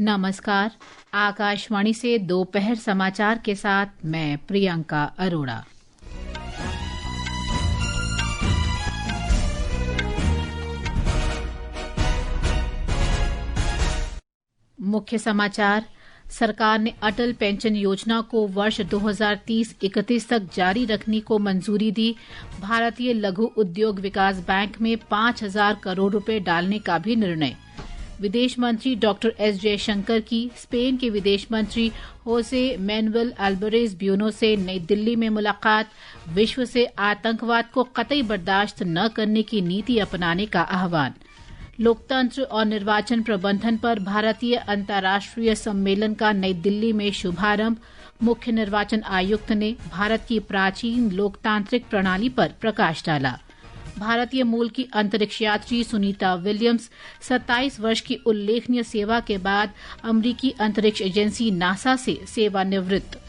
नमस्कार। आकाशवाणी से दोपहर समाचार के साथ मैं प्रियंका अरोड़ा। मुख्य समाचार। सरकार ने अटल पेंशन योजना को वर्ष 2030-31 तक जारी रखने को मंजूरी दी। भारतीय लघु उद्योग विकास बैंक में 5,000 करोड़ रुपए डालने का भी निर्णय। विदेश मंत्री डॉक्टर एस जयशंकर की स्पेन के विदेश मंत्री होसे मैनुएल अल्वारेज ब्यूनो से नई दिल्ली में मुलाकात। विश्व से आतंकवाद को कतई बर्दाश्त न करने की नीति अपनाने का आह्वान। लोकतंत्र और निर्वाचन प्रबंधन पर भारतीय अंतर्राष्ट्रीय सम्मेलन का नई दिल्ली में शुभारंभ। मुख्य निर्वाचन आयुक्त ने भारत की प्राचीन लोकतांत्रिक प्रणाली पर प्रकाश डाला। भारतीय मूल की अंतरिक्ष यात्री सुनीता विलियम्स 27 वर्ष की उल्लेखनीय सेवा के बाद अमेरिकी अंतरिक्ष एजेंसी नासा से सेवानिवृत्त।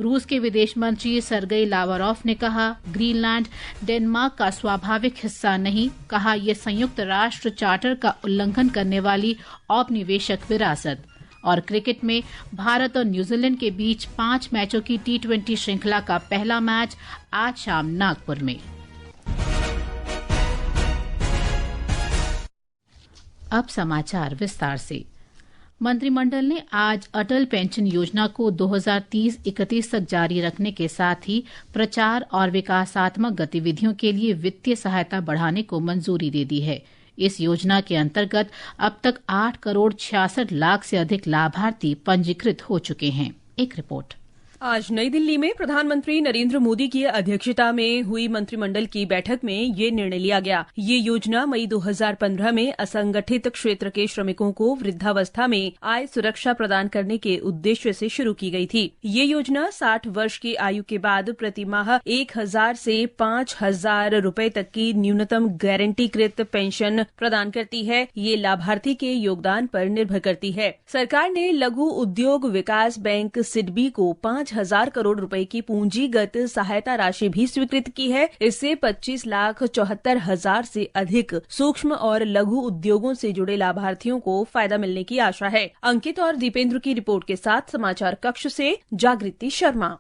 रूस के विदेश मंत्री सरगेई लावरोव ने कहा, ग्रीनलैंड डेनमार्क का स्वाभाविक हिस्सा नहीं। कहा, यह संयुक्त राष्ट्र चार्टर का उल्लंघन करने वाली औपनिवेशिक विरासत। और क्रिकेट में भारत और न्यूजीलैंड के बीच 5 मैचों की T20 श्रृंखला का पहला मैच आज शाम नागपुर में। अब समाचार विस्तार से। मंत्रिमंडल ने आज अटल पेंशन योजना को 2030-31 तक जारी रखने के साथ ही प्रचार और विकासात्मक गतिविधियों के लिए वित्तीय सहायता बढ़ाने को मंजूरी दे दी है। इस योजना के अंतर्गत अब तक 8 करोड़ 66 लाख से अधिक लाभार्थी पंजीकृत हो चुके हैं। एक रिपोर्ट। आज नई दिल्ली में प्रधानमंत्री नरेंद्र मोदी की अध्यक्षता में हुई मंत्रिमंडल की बैठक में ये निर्णय लिया गया। ये योजना मई 2015 में असंगठित क्षेत्र के श्रमिकों को वृद्धावस्था में आय सुरक्षा प्रदान करने के उद्देश्य से शुरू की गई थी। ये योजना 60 वर्ष की आयु के बाद प्रति माह 1,000 से 5,000 रुपए तक की न्यूनतम गारंटीकृत पेंशन प्रदान करती है। ये लाभार्थी के योगदान पर निर्भर करती है। सरकार ने लघु उद्योग विकास बैंक सिडबी को 5,000 करोड़ रुपए की पूंजीगत सहायता राशि भी स्वीकृत की है। इससे 25,74,000 से अधिक सूक्ष्म और लघु उद्योगों से जुड़े लाभार्थियों को फायदा मिलने की आशा है। अंकित और दीपेंद्र की रिपोर्ट के साथ समाचार कक्ष से जागृति शर्मा।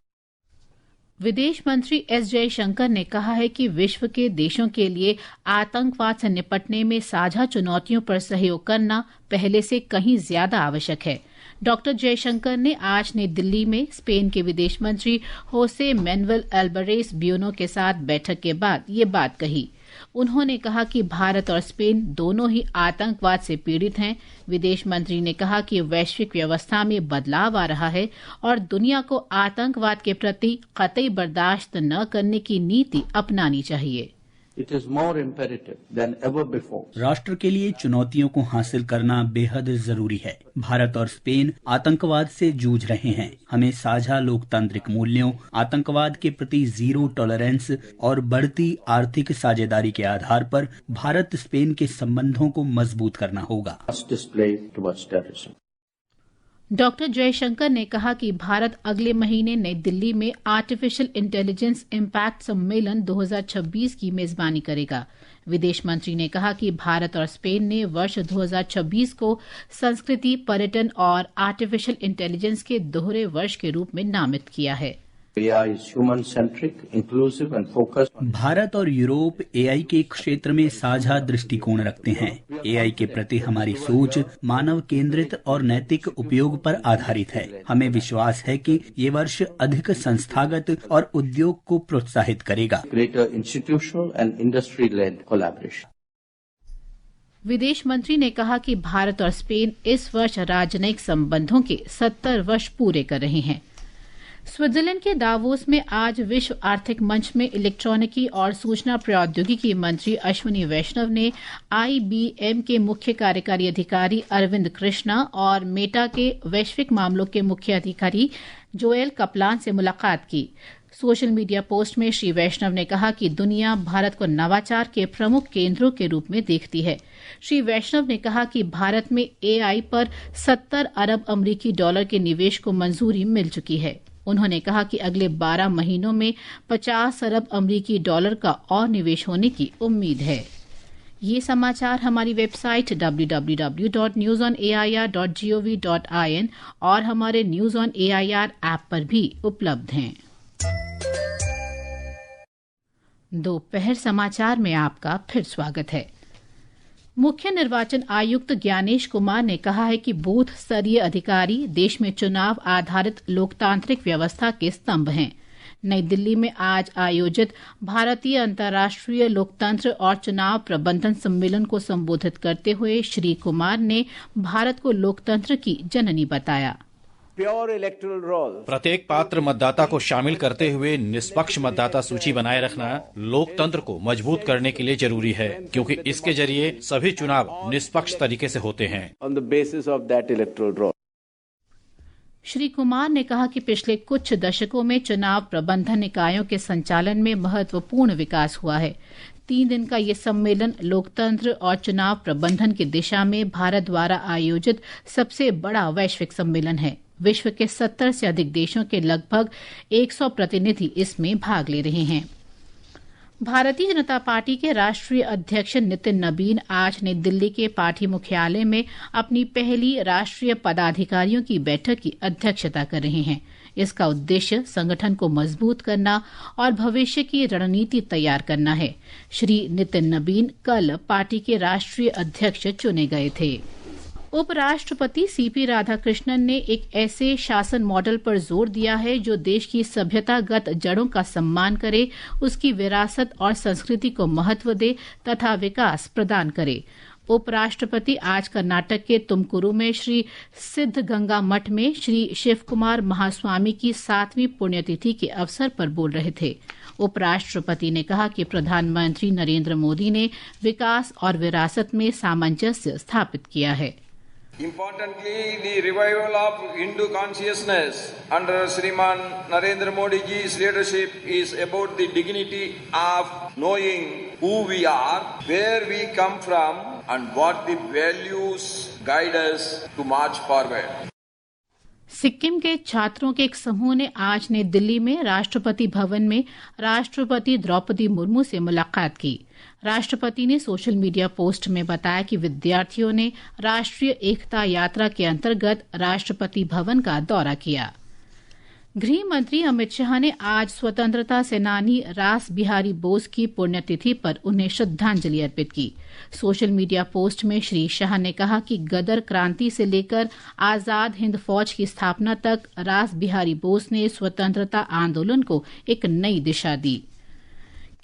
विदेश मंत्री एस जयशंकर ने कहा है कि विश्व के देशों के लिए आतंकवाद से निपटने में साझा चुनौतियों पर सहयोग करना पहले से कहीं ज्यादा आवश्यक है। डॉक्टर जयशंकर ने आज नई दिल्ली में स्पेन के विदेश मंत्री होसे मैनुएल अल्वारेज ब्यूनो के साथ बैठक के बाद ये बात कही। उन्होंने कहा कि भारत और स्पेन दोनों ही आतंकवाद से पीड़ित हैं। विदेश मंत्री ने कहा कि वैश्विक व्यवस्था में बदलाव आ रहा है और दुनिया को आतंकवाद के प्रति कतई बर्दाश्त न करने की नीति अपनानी चाहिए। It is more imperative than ever before. राष्ट्र के लिए चुनौतियों को हासिल करना बेहद जरूरी है। भारत और स्पेन आतंकवाद से जूझ रहे हैं। हमें साझा लोकतांत्रिक मूल्यों, आतंकवाद के प्रति जीरो टॉलरेंस और बढ़ती आर्थिक साझेदारी के आधार पर भारत स्पेन के संबंधों को मजबूत करना होगा। डॉक्टर जयशंकर ने कहा कि भारत अगले महीने नई दिल्ली में आर्टिफिशियल इंटेलिजेंस इम्पैक्ट सम्मेलन 2026 की मेजबानी करेगा। विदेश मंत्री ने कहा कि भारत और स्पेन ने वर्ष 2026 को संस्कृति, पर्यटन और आर्टिफिशियल इंटेलिजेंस के दोहरे वर्ष के रूप में नामित किया है। AI is human-centric, inclusive and focused. Bharat और यूरोप AI के क्षेत्र में साझा दृष्टिकोण रखते हैं। AI के प्रति हमारी सोच मानव केंद्रित और नैतिक उपयोग पर आधारित है। हमें विश्वास है कि ये वर्ष अधिक संस्थागत और उद्योग को प्रोत्साहित करेगा। Greater institutional and industry-led collaboration. विदेश मंत्री ने कहा कि भारत और स्पेन इस वर्ष राजनयिक संबंधों के 70 वर्ष पूरे कर रहे हैं। स्विट्जरलैंड के दावोस में आज विश्व आर्थिक मंच में इलेक्ट्रॉनिकी और सूचना प्रौद्योगिकी मंत्री अश्विनी वैष्णव ने IBM के मुख्य कार्यकारी अधिकारी अरविंद कृष्णा और मेटा के वैश्विक मामलों के मुख्य अधिकारी जोएल कपलान से मुलाकात की। सोशल मीडिया पोस्ट में श्री वैष्णव ने कहा कि दुनिया भारत को नवाचार के प्रमुख केंद्रों के रूप में देखती है। श्री वैष्णव ने कहा कि भारत में AI पर 70 अरब अमरीकी डॉलर के निवेश को मंजूरी मिल चुकी है। उन्होंने कहा कि अगले 12 महीनों में 50 अरब अमरीकी डॉलर का और निवेश होने की उम्मीद है। ये समाचार हमारी वेबसाइट www.newsonair.gov.in और हमारे न्यूज ऑन एआईआर ऐप पर भी उपलब्ध हैं। दोपहर समाचार में आपका फिर स्वागत है। मुख्य निर्वाचन आयुक्त ज्ञानेश कुमार ने कहा है कि बूथ स्तरीय अधिकारी देश में चुनाव आधारित लोकतांत्रिक व्यवस्था के स्तंभ हैं। नई दिल्ली में आज आयोजित भारतीय अंतर्राष्ट्रीय लोकतंत्र और चुनाव प्रबंधन सम्मेलन को संबोधित करते हुए श्री कुमार ने भारत को लोकतंत्र की जननी बताया। प्रत्येक पात्र मतदाता को शामिल करते हुए निष्पक्ष मतदाता सूची बनाए रखना लोकतंत्र को मजबूत करने के लिए जरूरी है, क्योंकि इसके जरिए सभी चुनाव निष्पक्ष तरीके से होते हैं। श्री कुमार ने कहा कि पिछले कुछ दशकों में चुनाव प्रबंधन इकाइयों के संचालन में महत्वपूर्ण विकास हुआ है। 3 दिन का ये सम्मेलन लोकतंत्र और चुनाव प्रबंधन की दिशा में भारत द्वारा आयोजित सबसे बड़ा वैश्विक सम्मेलन है। विश्व के 70 से अधिक देशों के लगभग 100 प्रतिनिधि इसमें भाग ले रहे हैं। भारतीय जनता पार्टी के राष्ट्रीय अध्यक्ष नितिन नबीन आज नई दिल्ली के पार्टी मुख्यालय में अपनी पहली राष्ट्रीय पदाधिकारियों की बैठक की अध्यक्षता कर रहे हैं। इसका उद्देश्य संगठन को मजबूत करना और भविष्य की रणनीति तैयार करना है। श्री नितिन नबीन कल पार्टी के राष्ट्रीय अध्यक्ष चुने गए थे। उपराष्ट्रपति सीपी राधाकृष्णन ने एक ऐसे शासन मॉडल पर जोर दिया है जो देश की सभ्यतागत जड़ों का सम्मान करे, उसकी विरासत और संस्कृति को महत्व दे तथा विकास प्रदान करे। उपराष्ट्रपति आज कर्नाटक के तुमकुरु में श्री सिद्धगंगा मठ में श्री शिव कुमार महास्वामी की 7वीं पुण्यतिथि के अवसर पर बोल रहे थे। उपराष्ट्रपति ने कहा कि प्रधानमंत्री नरेंद्र मोदी ने विकास और विरासत में सामंजस्य स्थापित किया है। Importantly, the revival of Hindu consciousness under Shriman Narendra Modi ji's leadership is about the dignity of knowing who we are, where we come from, and what the values guide us to march forward. Sikkim के छात्रों के एक समूह ने आज नई दिल्ली में राष्ट्रपति भवन में राष्ट्रपति द्रौपदी मुर्मू से मुलाकात की। राष्ट्रपति ने सोशल मीडिया पोस्ट में बताया कि विद्यार्थियों ने राष्ट्रीय एकता यात्रा के अंतर्गत राष्ट्रपति भवन का दौरा किया। गृह मंत्री अमित शाह ने आज स्वतंत्रता सेनानी रास बिहारी बोस की पुण्यतिथि पर उन्हें श्रद्धांजलि अर्पित की। सोशल मीडिया पोस्ट में श्री शाह ने कहा कि गदर क्रांति से लेकर आजाद हिंद फौज की स्थापना तक रास बिहारी बोस ने स्वतंत्रता आंदोलन को एक नई दिशा दी।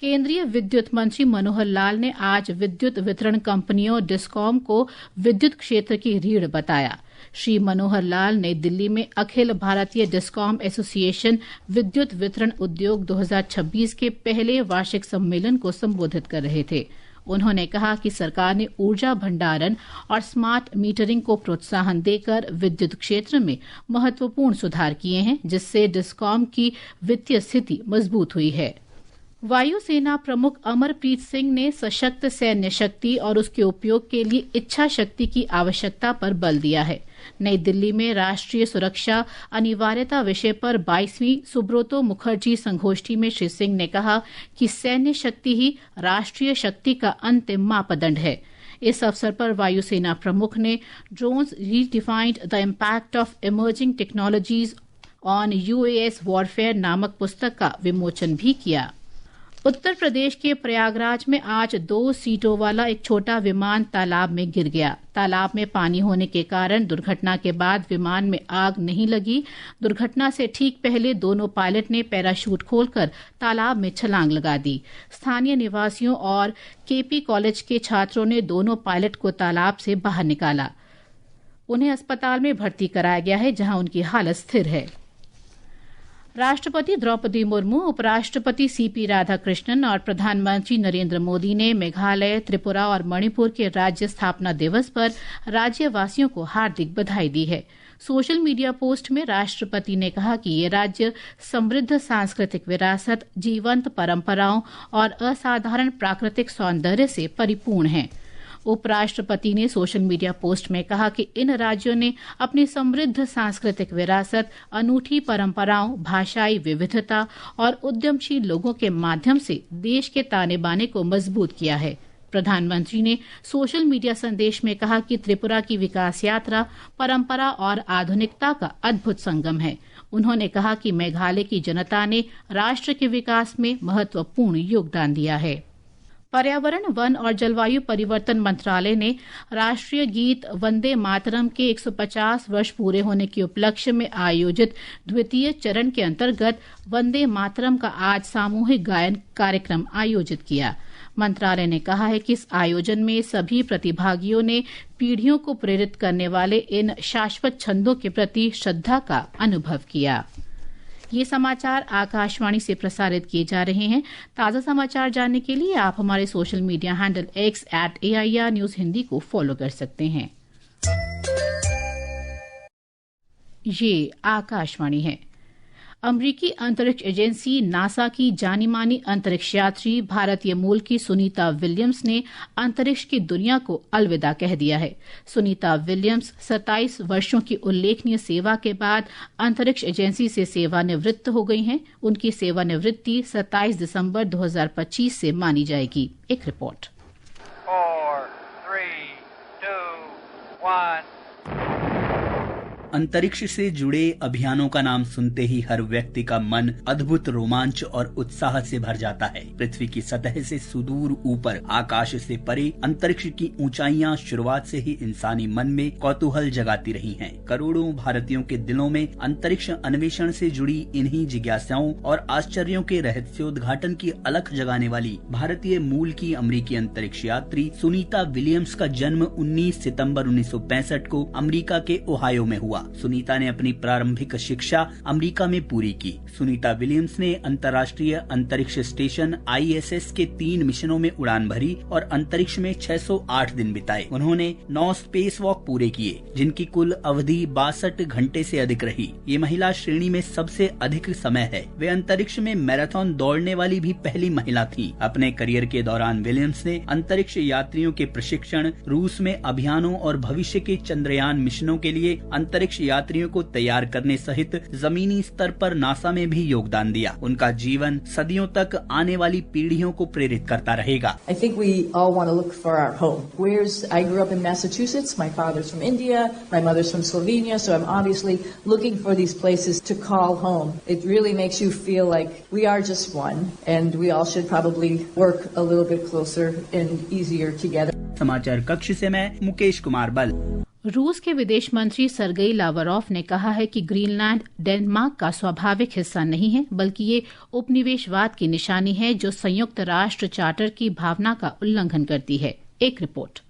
केंद्रीय विद्युत मंत्री मनोहर लाल ने आज विद्युत वितरण कंपनियों डिस्कॉम को विद्युत क्षेत्र की रीढ़ बताया। श्री मनोहर लाल नई दिल्ली में अखिल भारतीय डिस्कॉम एसोसिएशन विद्युत वितरण उद्योग 2026 के पहले वार्षिक सम्मेलन को संबोधित कर रहे थे। उन्होंने कहा कि सरकार ने ऊर्जा भंडारण और स्मार्ट मीटरिंग को प्रोत्साहन देकर विद्युत क्षेत्र में महत्वपूर्ण सुधार किए हैं, जिससे डिस्कॉम की वित्तीय स्थिति मजबूत हुई है। वायुसेना प्रमुख अमरप्रीत सिंह ने सशक्त सैन्य शक्ति और उसके उपयोग के लिए इच्छा शक्ति की आवश्यकता पर बल दिया है। नई दिल्ली में राष्ट्रीय सुरक्षा अनिवार्यता विषय पर 22वीं सुब्रतो मुखर्जी संगोष्ठी में श्री सिंह ने कहा कि सैन्य शक्ति ही राष्ट्रीय शक्ति का अंतिम मापदंड है। इस अवसर पर वायुसेना प्रमुख ने drones redefined the impact of emerging technologies on US warfare नामक पुस्तक का विमोचन भी किया। उत्तर प्रदेश के प्रयागराज में आज 2 सीटों वाला एक छोटा विमान तालाब में गिर गया। तालाब में पानी होने के कारण दुर्घटना के बाद विमान में आग नहीं लगी। दुर्घटना से ठीक पहले दोनों पायलट ने पैराशूट खोलकर तालाब में छलांग लगा दी। स्थानीय निवासियों और केपी कॉलेज के छात्रों ने दोनों पायलट को तालाब से बाहर निकाला। उन्हें अस्पताल में भर्ती कराया गया है, जहां उनकी हालत स्थिर है। राष्ट्रपति द्रौपदी मुर्मू, उपराष्ट्रपति सीपी राधाकृष्णन और प्रधानमंत्री नरेंद्र मोदी ने मेघालय, त्रिपुरा और मणिपुर के राज्य स्थापना दिवस पर राज्यवासियों को हार्दिक बधाई दी है। सोशल मीडिया पोस्ट में राष्ट्रपति ने कहा कि ये राज्य समृद्ध सांस्कृतिक विरासत, जीवंत परंपराओं और असाधारण प्राकृतिक सौंदर्य से परिपूर्ण हैं। उपराष्ट्रपति ने सोशल मीडिया पोस्ट में कहा कि इन राज्यों ने अपनी समृद्ध सांस्कृतिक विरासत, अनूठी परंपराओं, भाषाई विविधता और उद्यमशील लोगों के माध्यम से देश के ताने बाने को मजबूत किया है। प्रधानमंत्री ने सोशल मीडिया संदेश में कहा कि त्रिपुरा की विकास यात्रा परंपरा और आधुनिकता का अद्भुत संगम है। उन्होंने कहा कि मेघालय की जनता ने राष्ट्र के विकास में महत्वपूर्ण योगदान दिया है। पर्यावरण, वन और जलवायु परिवर्तन मंत्रालय ने राष्ट्रीय गीत वंदे मातरम के 150 वर्ष पूरे होने के उपलक्ष्य में आयोजित द्वितीय चरण के अंतर्गत वंदे मातरम का आज सामूहिक गायन कार्यक्रम आयोजित किया। मंत्रालय ने कहा है कि इस आयोजन में सभी प्रतिभागियों ने पीढ़ियों को प्रेरित करने वाले इन शाश्वत छंदों के प्रति श्रद्धा का अनुभव किया। ये समाचार आकाशवाणी से प्रसारित किए जा रहे हैं। ताज़ा समाचार जानने के लिए आप हमारे social media handle X@AIR news Hindi को फॉलो कर सकते हैं। ये आकाशवाणी है। अमरीकी अंतरिक्ष एजेंसी नासा की जानी मानी अंतरिक्ष यात्री भारतीय मूल की सुनीता विलियम्स ने अंतरिक्ष की दुनिया को अलविदा कह दिया है। सुनीता विलियम्स 27 वर्षों की उल्लेखनीय सेवा के बाद अंतरिक्ष एजेंसी से सेवानिवृत्त हो गई हैं। उनकी सेवानिवृत्ति 27 दिसंबर 2025 से मानी जाएगी। एक रिपोर्ट। 4, 3, 2, 1 अंतरिक्ष से जुड़े अभियानों का नाम सुनते ही हर व्यक्ति का मन अद्भुत रोमांच और उत्साह से भर जाता है। पृथ्वी की सतह से सुदूर ऊपर, आकाश से परे अंतरिक्ष की ऊंचाइयां शुरुआत से ही इंसानी मन में कौतूहल जगाती रही हैं। करोड़ों भारतीयों के दिलों में अंतरिक्ष अन्वेषण से जुड़ी इन्हीं जिज्ञासाओं और आश्चर्यों के रहस्योद्घाटन की अलख जगाने वाली भारतीय मूल की अमेरिकी अंतरिक्ष यात्री सुनीता विलियम्स का जन्म 19 सितंबर 1965 को अमेरिका के ओहायो में हुआ। सुनीता ने अपनी प्रारंभिक शिक्षा अमेरिका में पूरी की। सुनीता विलियम्स ने अंतर्राष्ट्रीय अंतरिक्ष स्टेशन ISS के 3 मिशनों में उड़ान भरी और अंतरिक्ष में 608 दिन बिताए। उन्होंने 9 स्पेस वॉक पूरे किए, जिनकी कुल अवधि 62 घंटे से अधिक रही। ये महिला श्रेणी में सबसे अधिक समय है। वे अंतरिक्ष में मैराथन दौड़ने वाली भी पहली महिला थी। अपने करियर के दौरान विलियम्स ने अंतरिक्ष यात्रियों के प्रशिक्षण, रूस में अभियानों और भविष्य के चंद्रयान मिशनों के लिए अंतरिक्ष यात्रियों को तैयार करने सहित जमीनी स्तर पर नासा में भी योगदान दिया। उनका जीवन सदियों तक आने वाली पीढ़ियों को प्रेरित करता रहेगा। I think we all want to look for our home. I grew up in Massachusetts. My father's from India. My mother's from Slovenia. So I'm obviously looking for these places to call home. It really makes you feel like we are just one, and we all should probably work a little bit closer and easier together. समाचार कक्ष से मैं मुकेश कुमार बल। रूस के विदेश मंत्री Sergei Lavrov ने कहा है कि ग्रीनलैंड डेनमार्क का स्वाभाविक हिस्सा नहीं है, बल्कि ये उपनिवेशवाद की निशानी है जो संयुक्त राष्ट्र चार्टर की भावना का उल्लंघन करती है। एक रिपोर्ट।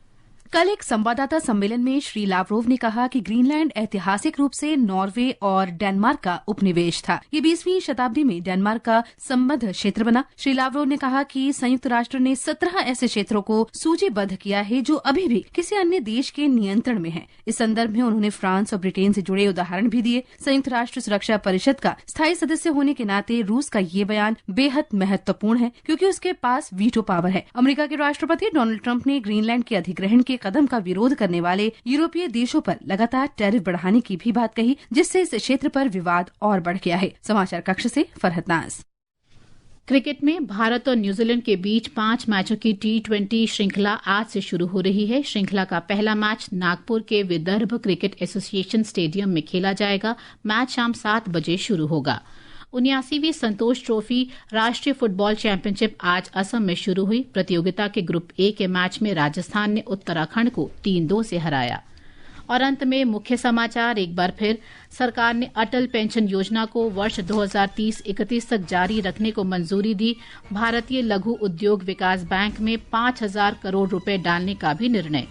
कल एक संवाददाता सम्मेलन में श्री लावरोव ने कहा कि ग्रीनलैंड ऐतिहासिक रूप से नॉर्वे और डेनमार्क का उपनिवेश था। ये 20वीं शताब्दी में डेनमार्क का संबद्ध क्षेत्र बना। श्री लावरोव ने कहा कि संयुक्त राष्ट्र ने 17 ऐसे क्षेत्रों को सूचीबद्ध किया है जो अभी भी किसी अन्य देश के नियंत्रण में हैं। इस संदर्भ में उन्होंने फ्रांस और ब्रिटेन से जुड़े उदाहरण भी दिए। संयुक्त राष्ट्र सुरक्षा परिषद का स्थायी सदस्य होने के नाते रूस का ये बयान बेहद महत्वपूर्ण है, क्योंकि उसके पास वीटो पावर है। अमेरिका के राष्ट्रपति डोनाल्ड ट्रंप ने ग्रीनलैंड के अधिग्रहण के कदम का विरोध करने वाले यूरोपीय देशों पर लगातार टैरिफ बढ़ाने की भी बात कही, जिससे इस क्षेत्र पर विवाद और बढ़ गया है। समाचार कक्ष से फरहत नाज। क्रिकेट में भारत और न्यूजीलैंड के बीच 5 मैचों की T20 श्रृंखला आज से शुरू हो रही है। श्रृंखला का पहला मैच नागपुर के विदर्भ क्रिकेट एसोसिएशन स्टेडियम में खेला जाएगा। मैच शाम 7 बजे शुरू होगा। 79वीं संतोष ट्रॉफी राष्ट्रीय फुटबॉल चैंपियनशिप आज असम में शुरू हुई। प्रतियोगिता के ग्रुप ए के मैच में राजस्थान ने उत्तराखंड को 3-2 से हराया। और अंत में मुख्य समाचार एक बार फिर। सरकार ने अटल पेंशन योजना को वर्ष 2030-31 तक जारी रखने को मंजूरी दी। भारतीय लघु उद्योग विकास बैंक में 5,000 करोड़ रुपए डालने का भी निर्णय।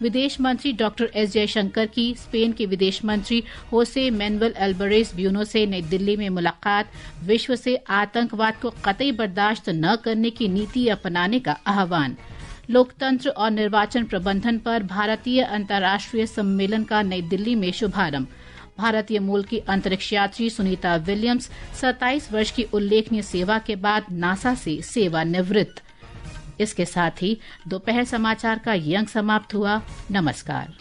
विदेश मंत्री डॉक्टर एस जयशंकर की स्पेन के विदेश मंत्री होसे मैनुएल अल्वारेज ब्यूनो से नई दिल्ली में मुलाकात। विश्व से आतंकवाद को कतई बर्दाश्त न करने की नीति अपनाने का आह्वान। लोकतंत्र और निर्वाचन प्रबंधन पर भारतीय अंतर्राष्ट्रीय सम्मेलन का नई दिल्ली में शुभारंभ। भारतीय मूल की अंतरिक्ष यात्री सुनीता विलियम्स 27 वर्ष की उल्लेखनीय सेवा के बाद नासा से सेवानिवृत्त। इसके साथ ही दोपहर समाचार का ये अंक समाप्त हुआ। नमस्कार।